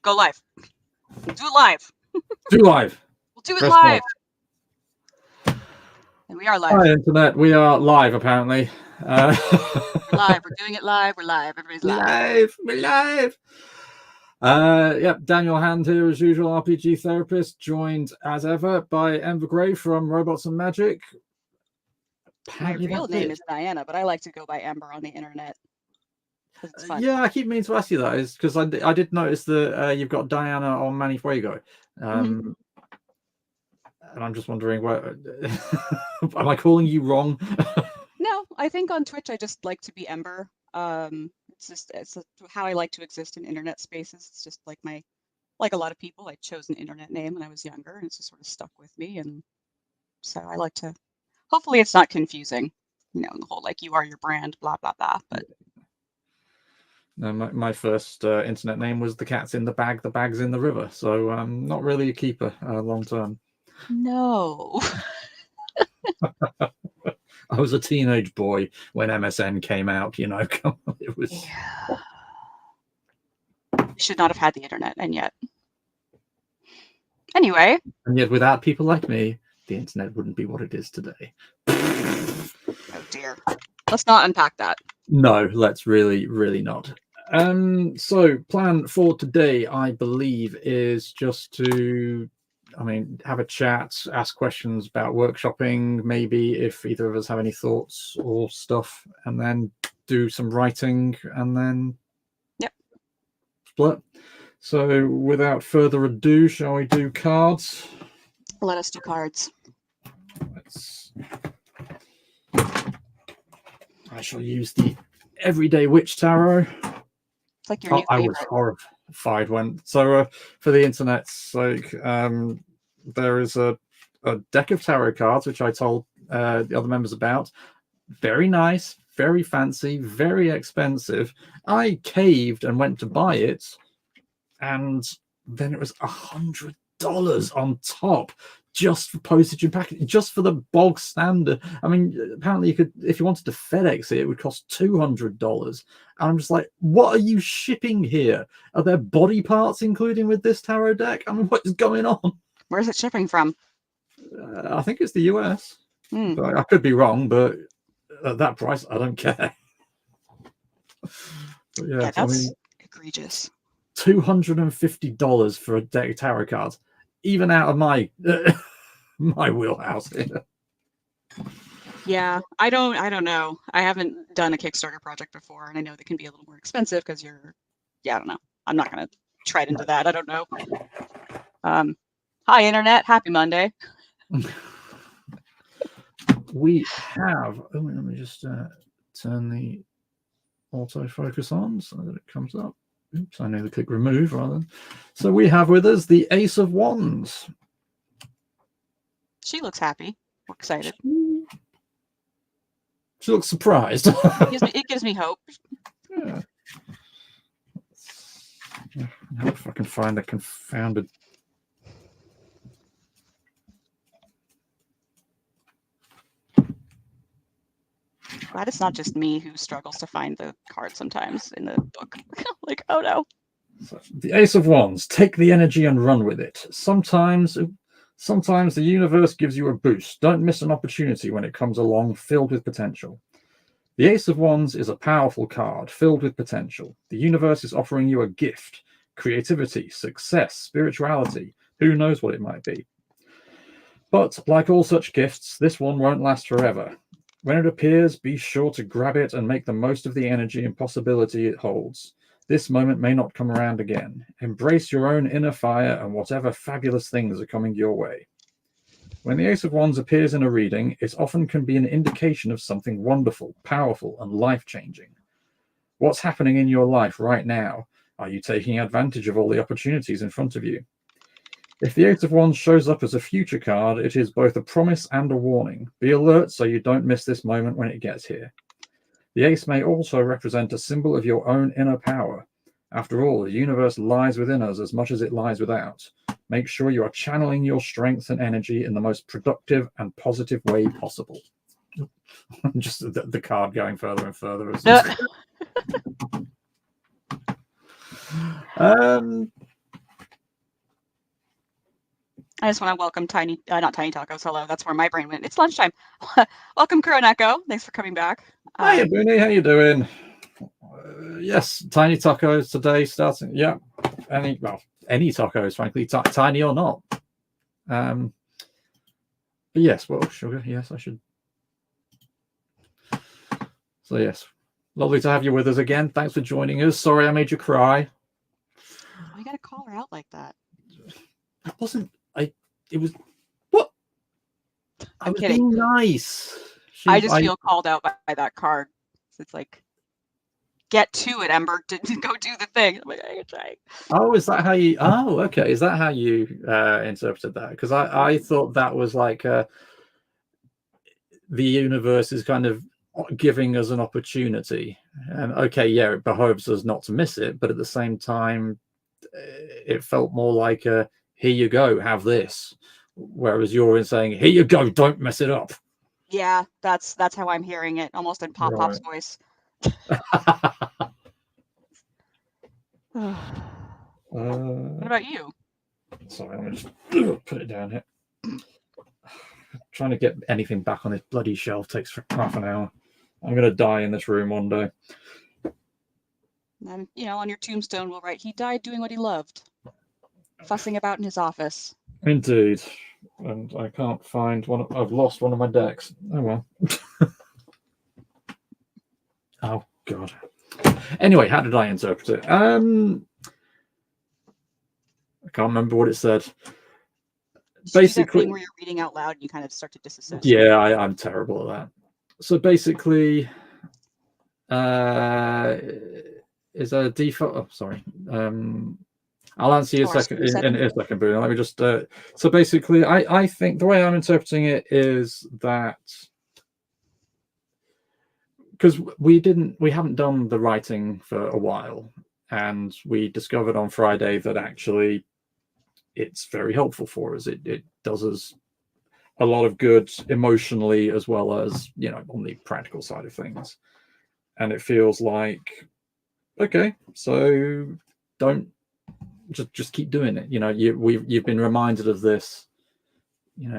Go live. Do it live. Do live. We'll do it Press live. And we are live. Hi, Internet. We are live, apparently. We're live. We're doing it live. We're live. Everybody's live. We're live. Yep, Daniel Hand here, as usual, RPG therapist, joined as ever by Ember Gray from Robots and Magic. My real name is Diana, but I like to go by Ember on the internet. It's fun. Yeah, I keep meaning to ask you that, is because I did notice that you've got Diana on Manifuego. And I'm just wondering, where am I calling you wrong? No, I think on Twitch I just like to be Ember. It's how I like to exist in internet spaces. It's just like a lot of people, I chose an internet name when I was younger, and it's just sort of stuck with me. And so I like to. Hopefully, it's not confusing. The whole like you are your brand, blah blah blah. But no, my first internet name was The Cat's in the Bag, the Bag's in the River. So I'm not really a keeper long term. No. I was a teenage boy when MSN came out, it was. Yeah. Should not have had the internet, and yet. Anyway. And yet, without people like me, the internet wouldn't be what it is today. Oh dear. Let's not unpack that. No, let's really, really not. So plan for today, I believe, is just to have a chat, ask questions about workshopping, maybe if either of us have any thoughts or stuff, and then do some writing, and then split. So without further ado, shall we do cards? Let us do cards. I shall use the Everyday Witch Tarot. It's like your new I favorite. was horrified when. So for the internet's sake, there is a deck of tarot cards which I told the other members about. Very nice, very fancy, very expensive. I caved and went to buy it, and then it was $100 on top, just for postage and packaging, just for the bog standard. Apparently you could, if you wanted to FedEx it would cost $200. And I'm just like, what are you shipping here? Are there body parts including with this tarot deck? What is going on? Where's it shipping from? I think it's the US. But I could be wrong, but at that price, I don't care. But yeah, that's egregious. $250 for a deck of tarot cards, even out of my my wheelhouse here. Yeah, I don't know. I haven't done a Kickstarter project before, and I know they can be a little more expensive because I don't know. I'm not going to tread into that. I don't know. Hi, Internet. Happy Monday. We have. Let me just turn the autofocus on so that it comes up. Oops, I need to click remove rather than. So we have with us the Ace of Wands. She looks happy. We're excited. She looks surprised. It gives me hope. Yeah. Now if I can find the confounded. Glad it's not just me who struggles to find the card sometimes in the book. Like, oh no. So, the Ace of Wands. Take the energy and run with it. Sometimes the universe gives you a boost. Don't miss an opportunity when it comes along, filled with potential. The Ace of Wands is a powerful card, filled with potential. The universe is offering you a gift. Creativity, success, spirituality. Who knows what it might be? But, like all such gifts, this one won't last forever. When it appears, be sure to grab it and make the most of the energy and possibility it holds. This moment may not come around again. Embrace your own inner fire and whatever fabulous things are coming your way. When the Ace of Wands appears in a reading, it often can be an indication of something wonderful, powerful, and life-changing. What's happening in your life right now? Are you taking advantage of all the opportunities in front of you? If the Ace of Wands shows up as a future card, it is both a promise and a warning. Be alert so you don't miss this moment when it gets here. The Ace may also represent a symbol of your own inner power. After all, the universe lies within us as much as it lies without. Make sure you are channeling your strength and energy in the most productive and positive way possible. Just the card going further and further. I just want to welcome not Tiny Tacos. Hello, that's where my brain went. It's lunchtime. Welcome, Kuroneko. Thanks for coming back. Hiya, Booney. How you doing? Yes, tiny tacos today. Starting, yeah. Any tacos, frankly, tiny or not. But yes, well, sugar. Yes, I should. So yes, lovely to have you with us again. Thanks for joining us. Sorry I made you cry. Oh, you got to call her out like that. That wasn't. It was. What? I was kidding. being nice. I just feel called out by that card. It's like, get to it, Ember. Go do the thing. I'm like, I can try. Oh, is that how you? Oh, okay. Is that how you interpreted that? Because I thought that was like the universe is kind of giving us an opportunity, and okay, yeah, it behoves us not to miss it, but at the same time, it felt more like here you go, have this, whereas you're saying here you go, don't mess it up. Yeah, that's how I'm hearing it, almost in Pop's voice. What about you? Sorry, I'm just put it down here. Trying to get anything back on this bloody shelf takes half an hour. I'm gonna die in this room one day. And on your tombstone we'll write, he died doing what he loved, fussing about in his office. Indeed. And I can't find one. I've lost one of my decks. Oh well. Oh god. Anyway, how did I interpret it? I can't remember what it said. Basically, where you're reading out loud and you kind of start to disassociate. Yeah, I'm terrible at that. So basically, is a default. Oh, sorry. I'll answer you in a second, Bruno. Let me just. So basically, I think the way I'm interpreting it is that because we haven't done the writing for a while, and we discovered on Friday that actually it's very helpful for us. It does us a lot of good emotionally as well as on the practical side of things, and it feels like okay, so don't just keep doing it. You've been reminded of this,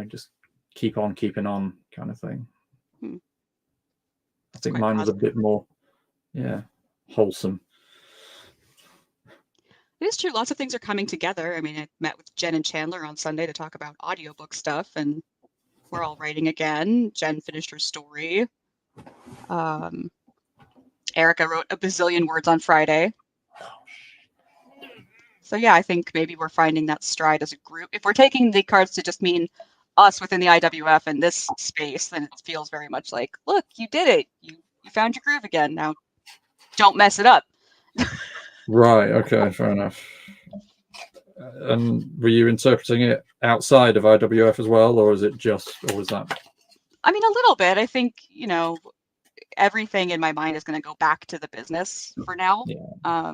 just keep on keeping on kind of thing. I think mine was a bit more wholesome. It is true. Lots of things are coming together. I mean, I met with Jen and Chandler on Sunday to talk about audiobook stuff, and we're all writing again. Jen finished her story. Erica wrote a bazillion words on Friday. So yeah, I think maybe we're finding that stride as a group. If we're taking the cards to just mean us within the IWF and this space, then it feels very much like, look, you did it. You found your groove again. Now, don't mess it up. Right. Okay. Fair enough. And were you interpreting it outside of IWF as well, or is it or was that? I mean, a little bit. I think everything in my mind is going to go back to the business for now. Yeah.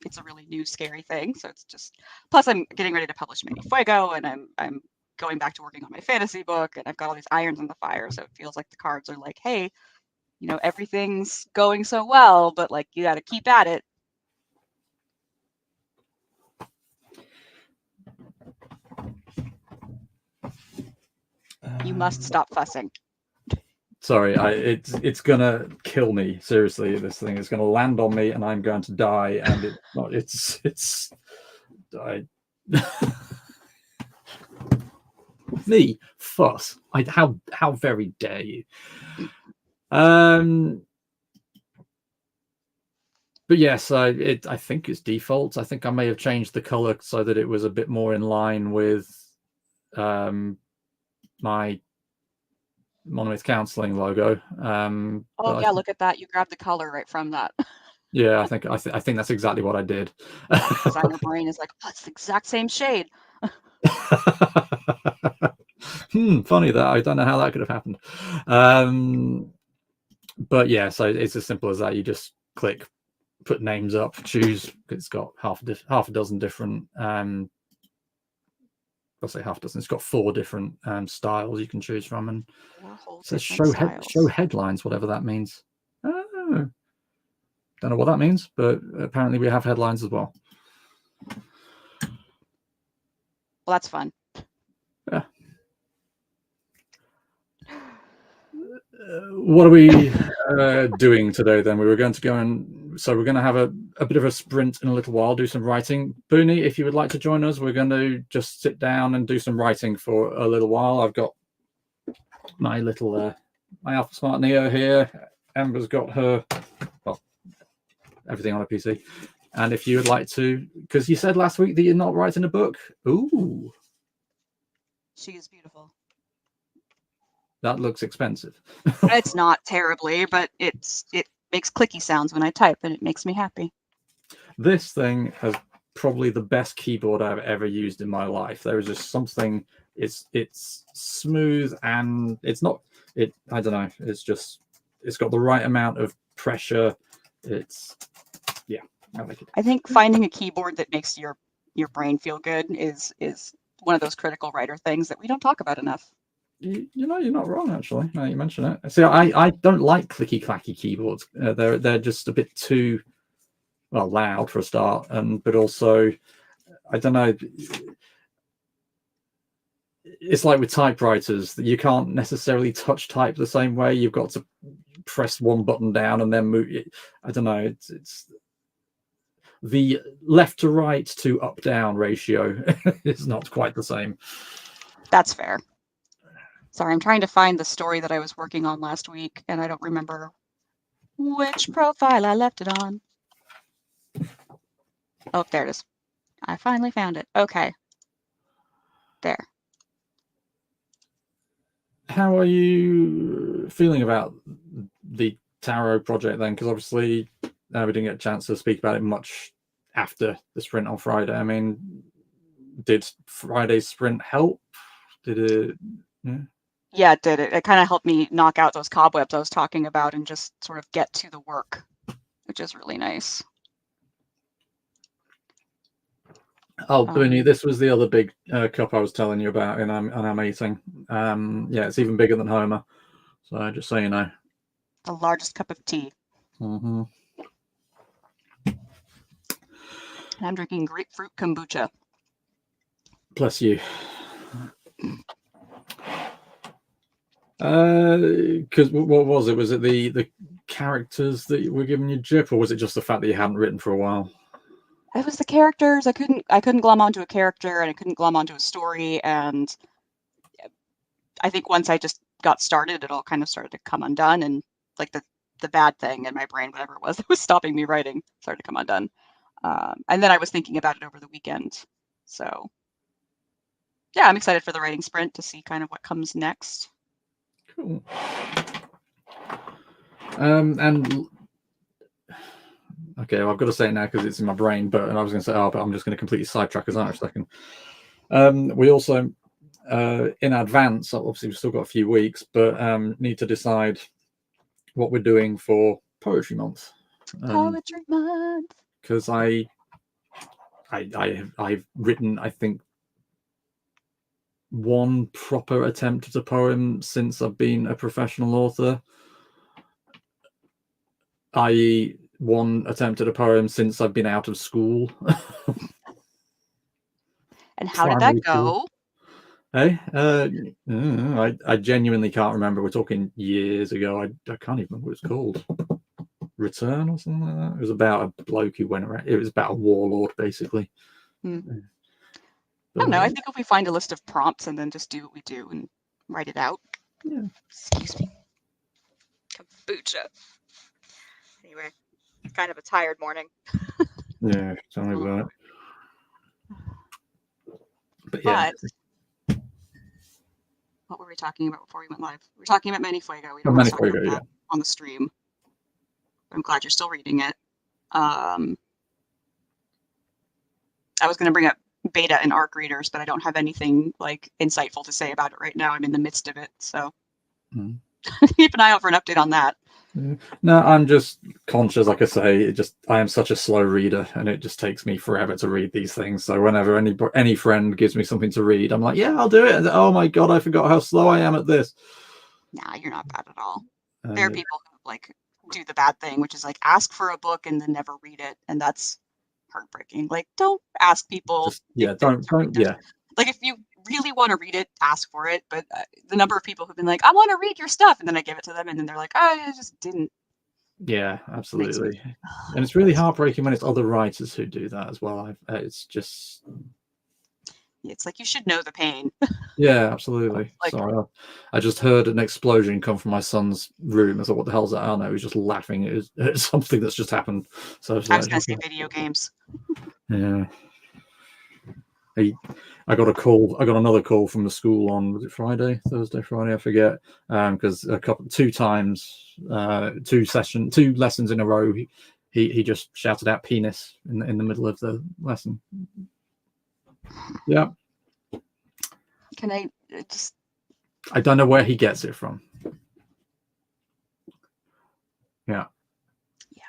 It's a really new, scary thing. So it's just. Plus, I'm getting ready to publish Mini Fuego, and I'm going back to working on my fantasy book, and I've got all these irons in the fire. So it feels like the cards are like, hey, everything's going so well, but like you got to keep at it. You must stop fussing. Sorry, it's gonna kill me. Seriously, this thing is gonna land on me, and I'm going to die. And me fuss. How very dare you? But yes, I think it's default. I think I may have changed the color so that it was a bit more in line with my Monolith Counseling logo. Oh yeah, look at that! You grabbed the color right from that. Yeah, I think that's exactly what I did. Designer brain is like, oh, it's the exact same shade. Funny that I don't know how that could have happened. But yeah, so it's as simple as that. You just click, put names up, choose. It's got half a dozen different. I'll say half a dozen. It's got 4 different styles you can choose from, and it says show headlines, whatever that means. Oh, don't know what that means, but apparently we have headlines as well. Well, that's fun. What are we doing today then? We were going to go we're going to have a bit of a sprint in a little while, do some writing. Booney, if you would like to join us, we're going to just sit down and do some writing for a little while. I've got my little my Alpha Smart Neo here. Amber's got her, well, everything on a PC. And if you would like to, because you said last week that you're not writing a book. Ooh. She is beautiful. That looks expensive. It's not terribly, but it makes clicky sounds when I type, and it makes me happy. This thing has probably the best keyboard I've ever used in my life. There is just something. It's smooth and it's not. I don't know. It's got the right amount of pressure. I like it. I think finding a keyboard that makes your brain feel good is one of those critical writer things that we don't talk about enough. You know, you're not wrong, actually. Now you mention it. See, I don't like clicky clacky keyboards. They're just a bit too loud for a start, but also I don't know. It's like with typewriters that you can't necessarily touch type the same way. You've got to press one button down and then move. I don't know. It's the left to right to up down ratio is not quite the same. That's fair. Sorry, I'm trying to find the story that I was working on last week, and I don't remember which profile I left it on. Oh, there it is. I finally found it. Okay. There. How are you feeling about the Tarot project then? Because obviously we didn't get a chance to speak about it much after the sprint on Friday. I mean, did Friday's sprint help? Did it? Yeah, it did. It kind of helped me knock out those cobwebs I was talking about and just sort of get to the work, which is really nice. Oh, Booney, this was the other big cup I was telling you about in our meeting. Yeah, it's even bigger than Homer. So just so you know. The largest cup of tea. Mm-hmm. And I'm drinking grapefruit kombucha. Bless you. Because what was it? Was it the characters that were giving you jip, or was it just the fact that you hadn't written for a while? It was the characters. I couldn't glom onto a character, and I couldn't glom onto a story. And I think once I just got started, it all kind of started to come undone, and like the bad thing in my brain, whatever it was that was stopping me writing, started to come undone. And then I was thinking about it over the weekend. So yeah, I'm excited for the writing sprint to see kind of what comes next. Cool. And okay, well, I've got to say it now because it's in my brain, but I was going to say, but I'm just going to completely sidetrack us out a second. We also, in advance, obviously we've still got a few weeks, but need to decide what we're doing for Poetry Month. Poetry Month. Because I've written, I think, one proper attempt at a poem since I've been a professional author, i.e. one attempt at a poem since I've been out of school. And how did that go? Hey, I genuinely can't remember. We're talking years ago. I can't even remember what it's called. Return or something like that. It was about a bloke who went around. It was about a warlord, basically. I don't know. I think if we find a list of prompts and then just do what we do and write it out. Yeah. Excuse me. Kombucha. Anyway, kind of a tired morning. Yeah, tell me about it. But yeah. But what were we talking about before we went live? We were talking about Manifuego. We don't Manifuego, talk about that on the stream. I'm glad you're still reading it. I was going to bring up beta and ARC readers, but I don't have anything like insightful to say about it right now. I'm in the midst of it, so keep an eye out for an update on that. No, I'm just conscious, like I say, I am such a slow reader, and it just takes me forever to read these things. So whenever any friend gives me something to read, I'm like, yeah, I'll do it. And, oh my god, I forgot how slow I am at this. Nah, you're not bad at all. There are people who like do the bad thing, which is like ask for a book and then never read it, and that's heartbreaking. Like, don't ask people. Don't. Yeah. Like, if you really want to read it, ask for it. But the number of people who've been like, I want to read your stuff, and then I give it to them, and then they're like, oh, I just didn't. Yeah, Makes me. absolutely. And it's really heartbreaking when it's other writers who do that as well. It's just, It's like you should know the pain. yeah, absolutely. Like, Sorry, I just heard an explosion come from my son's room. I thought, what the hell's that? I don't know. He was just laughing at something that's just happened. So I was gonna say video games. yeah. I got a call. I got another call from the school on, was it Friday, Thursday, Friday? I forget. Because two lessons in a row, he just shouted out penis in the middle of the lesson. Yeah. Can I just? I don't know where he gets it from. Yeah. Yeah.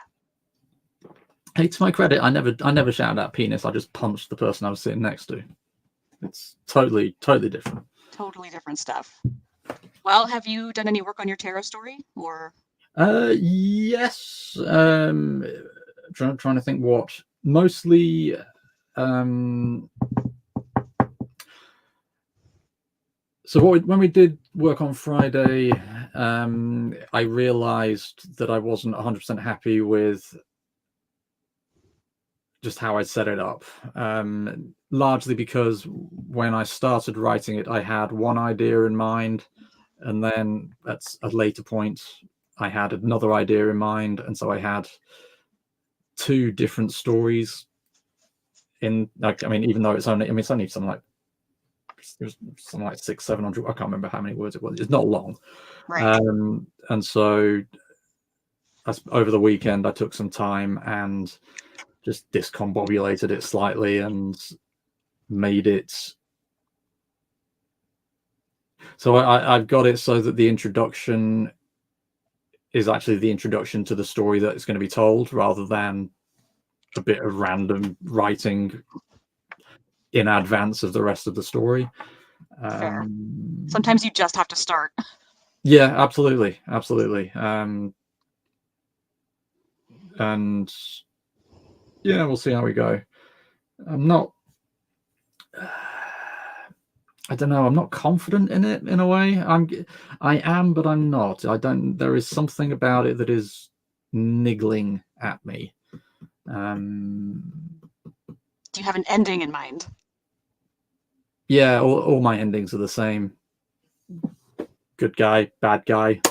Hey, to my credit, I never shouted out penis. I just punched the person I was sitting next to. It's totally different. Totally different stuff. Well, have you done any work on your tarot story, or? Yes. Trying to think what. Mostly. So when we did work on Friday, I realized that I wasn't 100% happy with just how I set it up. Largely because when I started writing it, I had one idea in mind, and then at a later point, I had another idea in mind, and so I had two different stories. In like, I mean, even though it's only something like, it was something like 600-700. I can't remember how many words it was. It's not long, Right. And so over the weekend, I took some time and just discombobulated it slightly and made it. So I've got it so that the introduction is actually the introduction to the story that is going to be told, rather than a bit of random writing in advance of the rest of the story. Fair. Sometimes you just have to start. Yeah, absolutely. And yeah, we'll see how we go. I'm not. I don't know. I'm not confident in it in a way. I am, but I'm not. I don't. There is something about it that is niggling at me. Do you have an ending in mind? Yeah, all my endings are the same. Good guy, bad guy.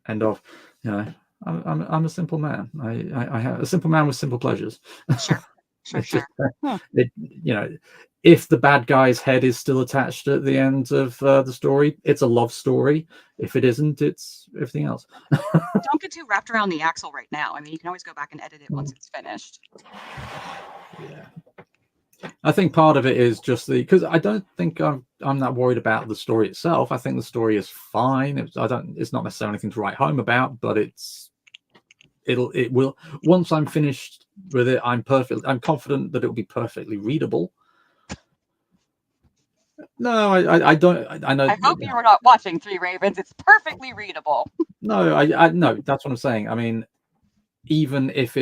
End of. You know, I'm a simple man. I have a simple man with simple pleasures. Sure. You know, if the bad guy's head is still attached at the end of the story, it's a love story. If it isn't, it's everything else. Don't get too wrapped around the axle right now. I mean, you can always go back and edit it once it's finished. Yeah. I think part of it is just because I don't think I'm that worried about the story itself. I think the story is fine. It's not necessarily anything to write home about, but it will, once I'm finished with it, I'm confident that it'll be perfectly readable. No, I don't. I know. I hope you were not watching Three Ravens. It's perfectly readable. No, I no. That's what I'm saying. I mean, even if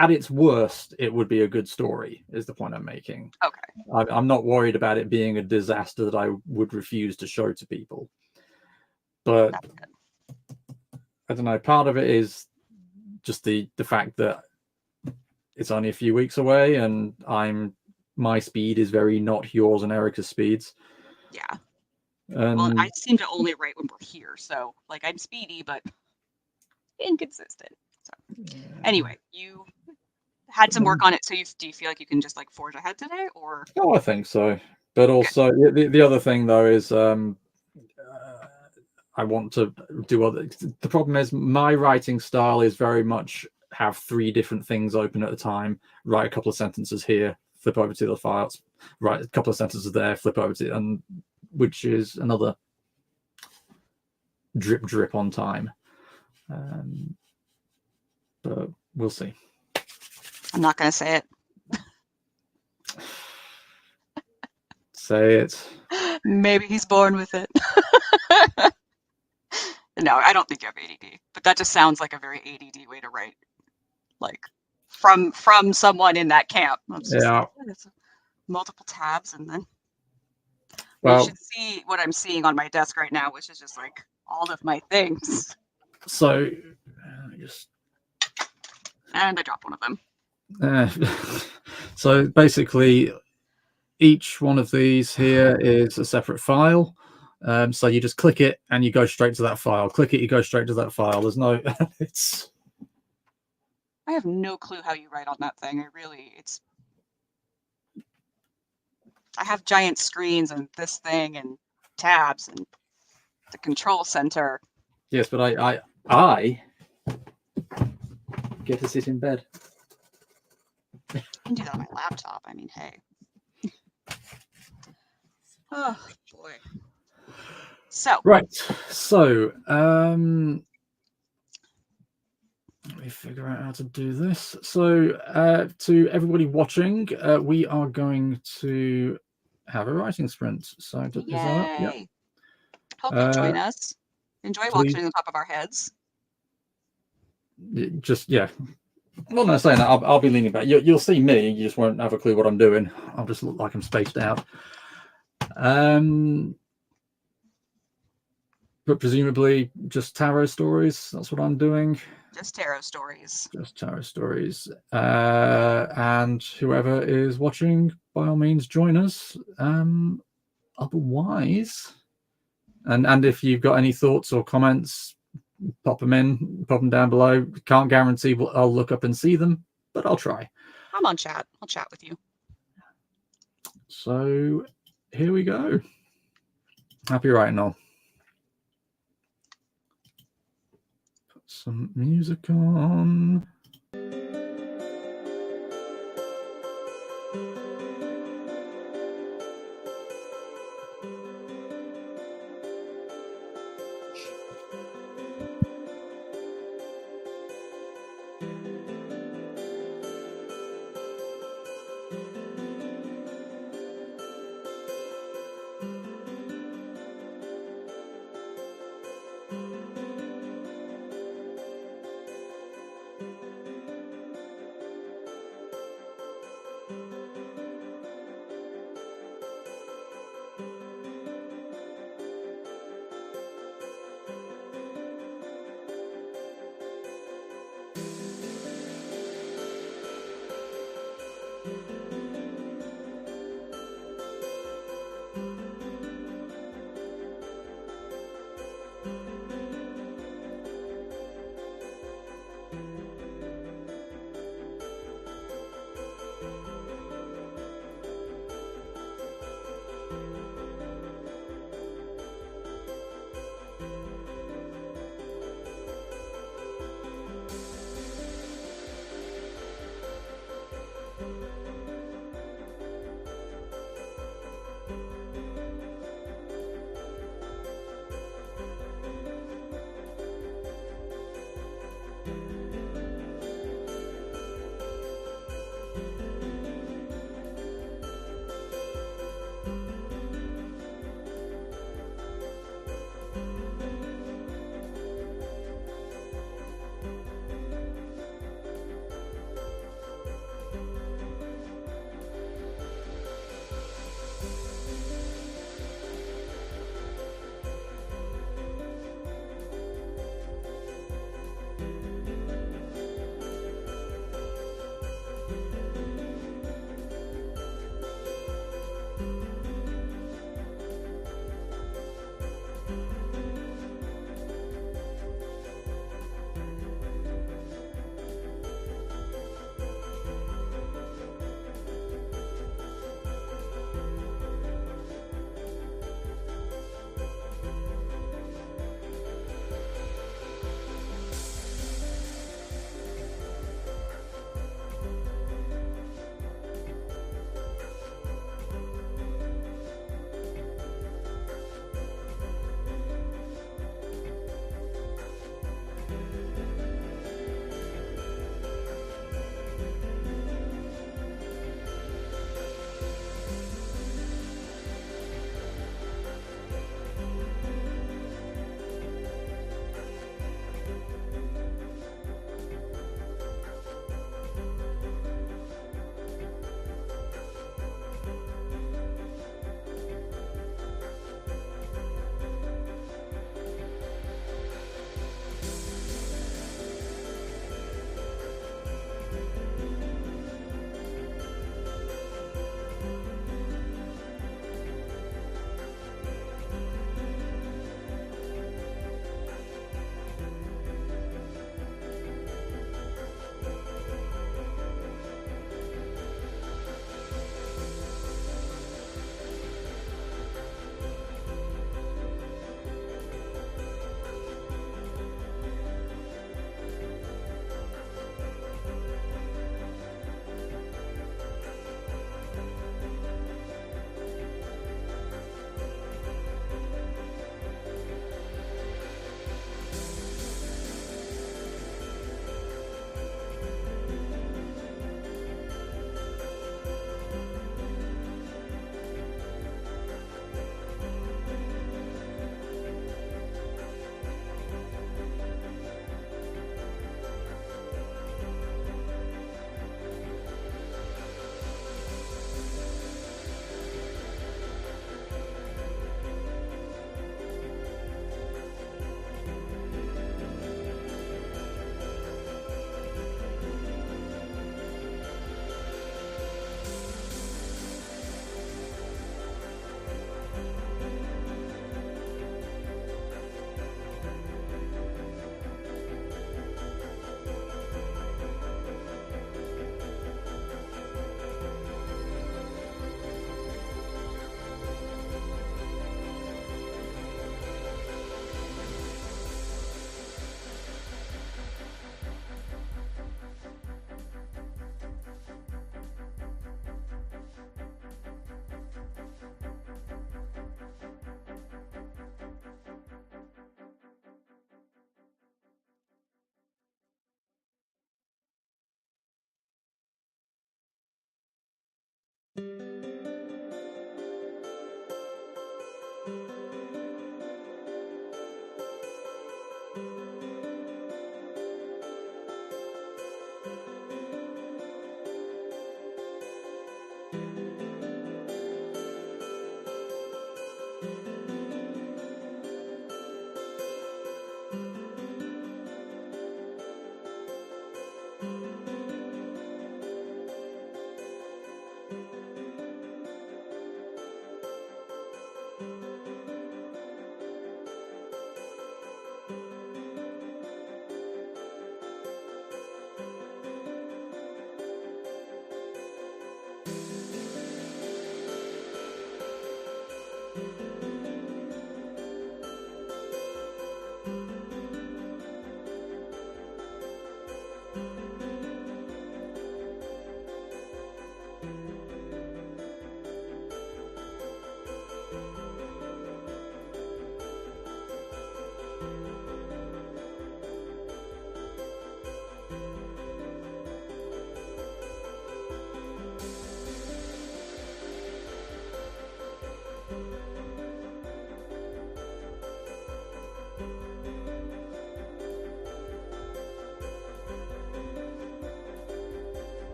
at its worst, it would be a good story, is the point I'm making. Okay. I'm not worried about it being a disaster that I would refuse to show to people. But I don't know. Part of it is just the fact that it's only a few weeks away, and my speed is very not yours and Erica's speeds. Yeah. Well, I seem to only write when we're here, so like I'm speedy but inconsistent. So anyway, you had some work on it, so do you feel like you can just like forge ahead today, or? Oh, I think so. But also the other thing though is I want to do other. The problem is my writing style is very much have three different things open at a time. Write a couple of sentences here, flip over to the files, write a couple of sentences there, flip over to, and which is another drip on time. But we'll see. I'm not going to say it. Say it. Maybe he's born with it. No, I don't think you have ADD, but that just sounds like a very ADD way to write. Like from someone in that camp. Yeah. multiple tabs, and then you Well, should see what I'm seeing on my desk right now, which is just like all of my things. so just And I dropped one of them. so basically, each one of these here is a separate file. So you just click it and you go straight to that file. Click it, you go straight to that file. There's no, it's. I have no clue how you write on that thing. I have giant screens and this thing and tabs and the control center. Yes, but I get to sit in bed. I can do that on my laptop. I mean, hey. Oh boy. So Right. So let me figure out how to do this. So to everybody watching, we are going to have a writing sprint. So is that up? Yep. yay. Hope you'll join us. Enjoy please. watching on top of our heads. Just yeah. Well, no, saying that I'll be leaning back. You'll see me. You just won't have a clue what I'm doing. I'll just look like I'm spaced out. But presumably just tarot stories. That's what I'm doing. Just tarot stories. Just tarot stories. And whoever is watching, by all means, join us. Otherwise, and if you've got any thoughts or comments, pop them down below. Can't guarantee I'll look up and see them, but I'll try. I'm on chat. I'll chat with you. So here we go. Happy writing all. Put some music on.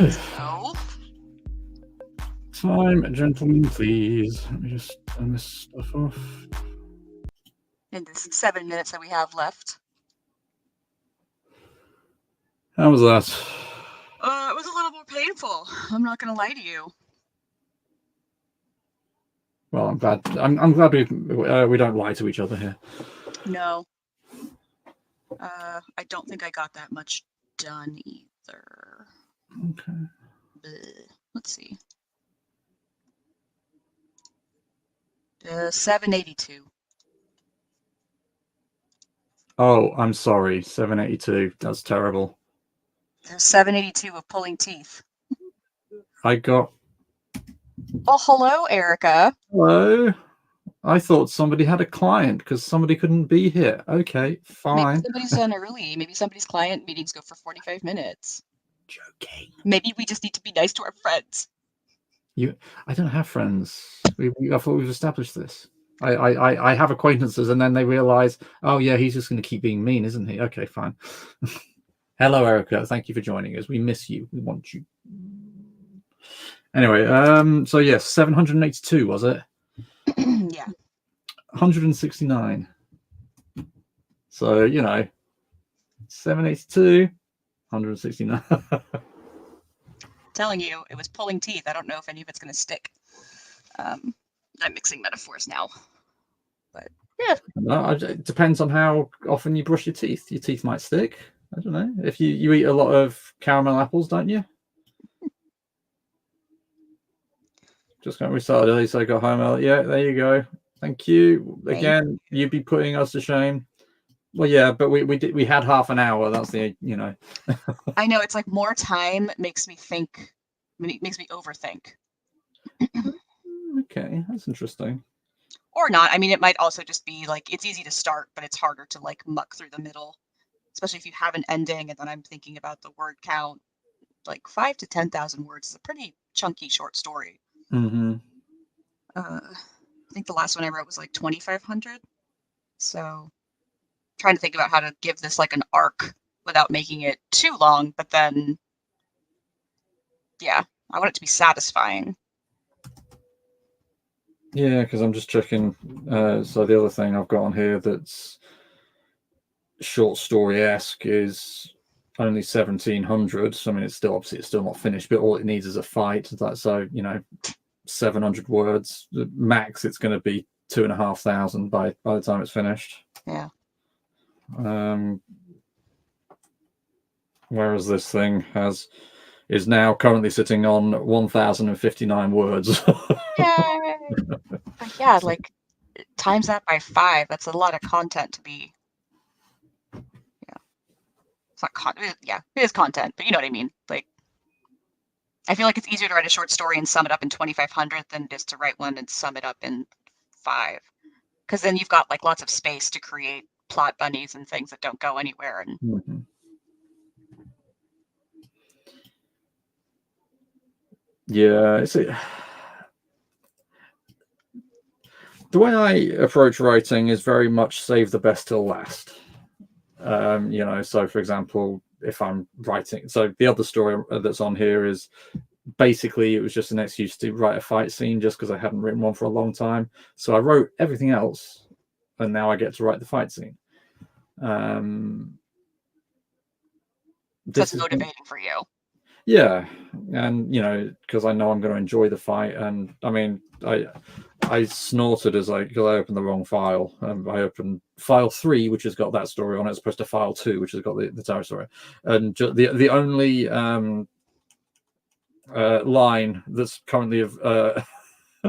So, Time, gentlemen, please. Let me just turn this stuff off. in this 7 minutes that we have left. How was that? It was a little more painful. I'm not gonna lie to you. Well, I'm glad. I'm glad we don't lie to each other here. No. I don't think I got that much done either. Okay. Bleh. Let's see. 782. Oh, I'm sorry. 782. That's terrible. There's 782 of pulling teeth. I got. Oh, hello, Erica. Hello. I thought somebody had a client because somebody couldn't be here. Okay, Maybe fine. somebody's done early. Maybe somebody's client meetings go for 45 minutes. Joking. Maybe we just need to be nice to our friends. I don't have friends. I thought we've established this. I have acquaintances, and then they realize, oh yeah, he's just going to keep being mean, isn't he? Okay, fine. Hello, Erica. Thank you for joining us. We miss you. We want you. Anyway, so yes, 782 was it? Yeah. 169. So 782, 169. Telling you, it was pulling teeth. I don't know if any of it's going to stick. I'm mixing metaphors now. But yeah. It depends on how often you brush your teeth. Your teeth might stick. I don't know. If you eat a lot of caramel apples, don't you? Just got restarted. At least I got home. Yeah, there you go. Thank you. Again, you'd be putting us to shame. Well, yeah, but we had half an hour. That's the. I know, it's like more time makes me think. Makes me overthink. Okay, that's interesting. Or not. I mean, it might also just be like it's easy to start, but it's harder to like muck through the middle, especially if you have an ending and then I'm thinking about the word count. Like 5 to 10,000 words is a pretty chunky short story. Mm-hmm. I think the last one I wrote was like 2,500. So trying to think about how to give this like an arc without making it too long, but then, yeah, I want it to be satisfying. Yeah, because I'm just checking. So the other thing I've got on here that's short story-esque is only 1,700. So, I mean, it's still not finished, but all it needs is a fight. So 700 words max. It's going to be 2,500 by the time it's finished. Yeah. Whereas this thing is now currently sitting on 1,059 words. Yay! But yeah, like times that by 5. That's a lot of content to be. Yeah, it's not content. Yeah, it is content, but you know what I mean. Like, I feel like it's easier to write a short story and sum it up in 2,500 than it is to write one and sum it up in 5, because then you've got like lots of space to create plot bunnies and things that don't go anywhere. And mm-hmm. Yeah, the way I approach writing is very much save the best till last. So for example, if I'm writing, so the other story that's on here is basically it was just an excuse to write a fight scene just because I hadn't written one for a long time. So I wrote everything else, and now I get to write the fight scene. That's motivating for you. Yeah, and because I know I'm going to enjoy the fight, and I mean, I snorted as I opened the wrong file. I opened file 3, which has got that story on it, as opposed to file 2, which has got the tower story. And the only line that's currently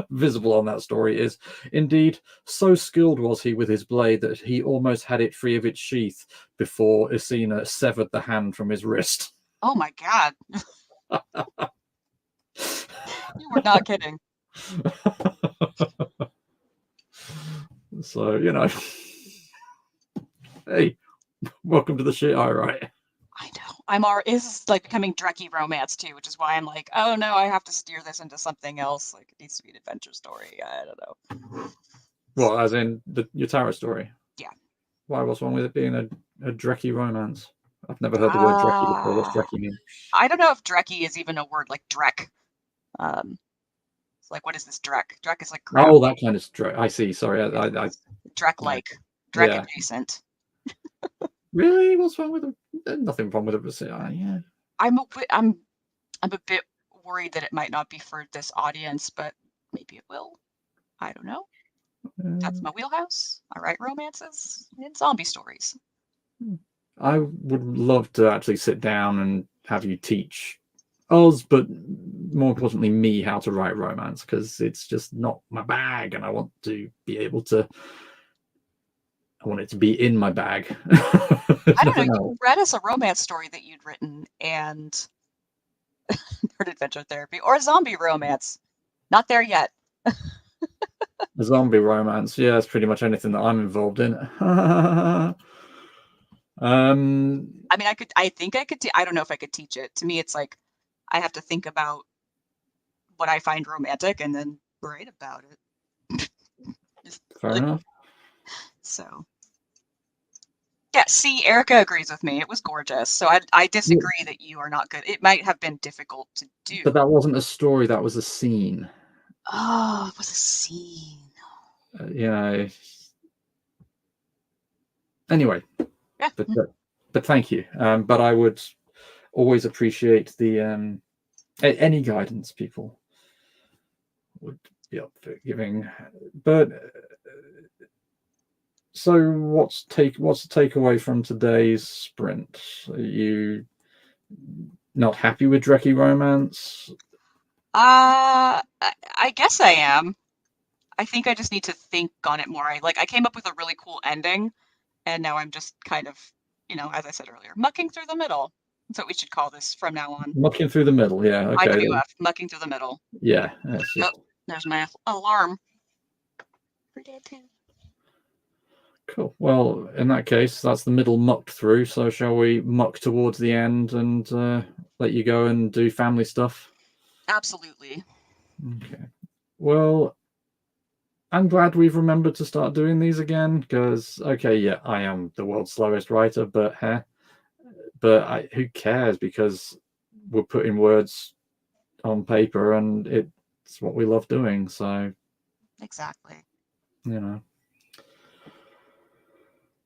visible on that story is, indeed, so skilled was he with his blade that he almost had it free of its sheath before Isina severed the hand from his wrist. Oh my god. You were not kidding. So, hey, welcome to the shit I write. I know. This is like becoming Drecky romance too, which is why I'm like, oh no, I have to steer this into something else. Like it needs to be an adventure story. I don't know. Well, as in your tarot story? Yeah. Why? What's wrong with it being a Drecky romance? I've never heard the word Drekkie before. What's Drekkie mean? I don't know if Drekkie is even a word, like Drek. It's like, what is this Drek? Drek is like crap. Oh, that kind of Drek. I see. Sorry, Drek-like, Drek yeah. adjacent. Really? What's wrong with it? There's nothing wrong with it. But yeah. I'm a bit worried that it might not be for this audience, but maybe it will. I don't know. That's my wheelhouse. I write romances and zombie stories. I would love to actually sit down and have you teach us, but more importantly, me, how to write romance, because it's just not my bag, and I want to be able to. I want it to be in my bag. I don't know. You read us a romance story that you'd written, and Nerd Adventure Therapy, or a zombie romance. Not there yet. A zombie romance, yeah, it's pretty much anything that I'm involved in. I mean, I think I could. I don't know if I could teach it. To me, it's like I have to think about what I find romantic and then write about it. Fair enough. So, yeah. See, Erica agrees with me. It was gorgeous. So I disagree that you are not good. It might have been difficult to do. But that wasn't a story. That was a scene. Oh, it was a scene. Anyway, yeah. But thank you. But I would always appreciate the any guidance people would be up for giving. But so what's the takeaway from today's sprint? Are you not happy with Drekkie romance? I guess I am. I think I just need to think on it more. I came up with a really cool ending, and now I'm just kind of, as I said earlier, mucking through the middle. That's what we should call this from now on. Mucking through the middle, yeah. Okay. IWF, mucking through the middle. Yeah. Oh, there's my alarm. For Dad too. Cool. Well, in that case, that's the middle mucked through. So shall we muck towards the end and let you go and do family stuff? Absolutely. Okay. Well, I'm glad we've remembered to start doing these again because, okay, yeah, I am the world's slowest writer, but who cares? Because we're putting words on paper and it's what we love doing. So exactly.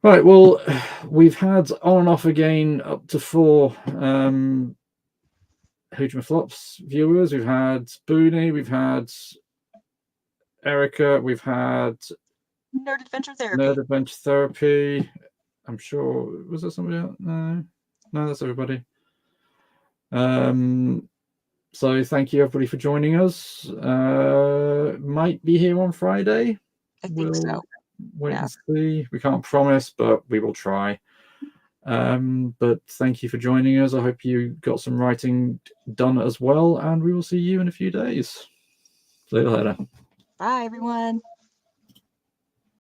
Right. Well, we've had on and off again up to 4 Hoojamaflops viewers. We've had Booney, we've had Erica, we've had Nerd Adventure Therapy. I'm sure, was there somebody else? No, that's everybody. So thank you everybody for joining us. Might be here on Friday. I think so. Wait and see. We can't promise, but we will try. But thank you for joining us. I hope you got some writing done as well, and we will see you in a few days. See you later. Bye, everyone.